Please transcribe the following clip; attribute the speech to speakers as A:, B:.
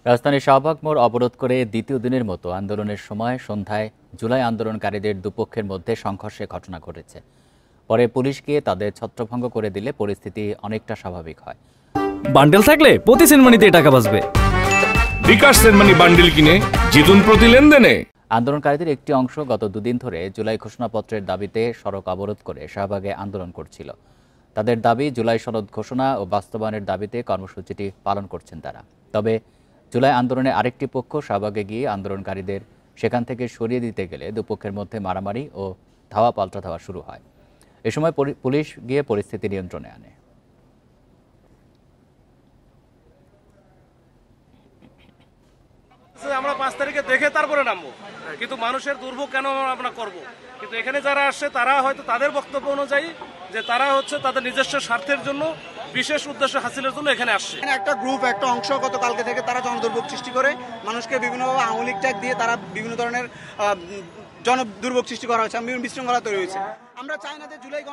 A: রাজধানীর শাহবাগ মোড় অবরোধ করে দ্বিতীয় দিনের মতো আন্দোলনের সময় সন্ধ্যায় জুলাই আন্দোলনকারীদের দুপক্ষের মধ্যে সংঘর্ষের ঘটনা ঘটেছে। পরে পুলিশ গিয়ে তাদের ছত্রভঙ্গ করে দিলে পরিস্থিতি অনেকটা স্বাভাবিক হয়।
B: বান্ডেল থাকলে প্রতি সেনমানিতে টাকা বাঁচবে।
C: বিকাশ সেনমানি বান্ডেল কিনে জিতুন প্রতি লেনদেনে।
A: আন্দোলনকারীদের একটি অংশ গত দুদিন ধরে জুলাই ঘোষণাপত্রের দাবিতে সড়ক অবরোধ করে শাহবাগে আন্দোলন করছিল। তাদের দাবি, জুলাই সনদ ঘোষণা ও বাস্তবায়নের দাবিতে কর্মসূচিটি পালন করছেন তারা। তবে জুলাই আন্দোলনে আরেকটি পক্ষ শাহবাগে গিয়ে আন্দোলনকারীদের সেখান থেকে সরিয়ে দিতে গেলে দুপক্ষের মধ্যে মারামারি ও ধাওয়া পাল্টা ধাওয়া শুরু হয়। এ সময় পুলিশ গিয়ে পরিস্থিতি নিয়ন্ত্রণে আনে।
D: আমরা 5 তারিখে দেখে তারপরে নামবো, কিন্তু মানুষের দুর্ভোগ কেন আমরা করব? কিন্তু এখানে যারা আসছে তারা হয়তো তাদের বক্তব্য অনুযায়ী যে তারা হচ্ছে তাদের নিজস্ব স্বার্থের জন্য, বিশেষ উদ্দেশ্য হাসিলের জন্য এখানে আসছে।
E: একটা গ্রুপ, একটা অংশ গতকালকে থেকে তারা জনদুর্ভোগ সৃষ্টি করে মানুষকে বিভিন্নভাবে আওয়ামী লীগ ট্যাগ দিয়ে তারা বিভিন্ন ধরনের জনদুর্ভোগ সৃষ্টি করা হয়েছে, বিভিন্ন বিশৃঙ্খলা তৈরি হয়েছে। আমরা চাই না যে জুলাই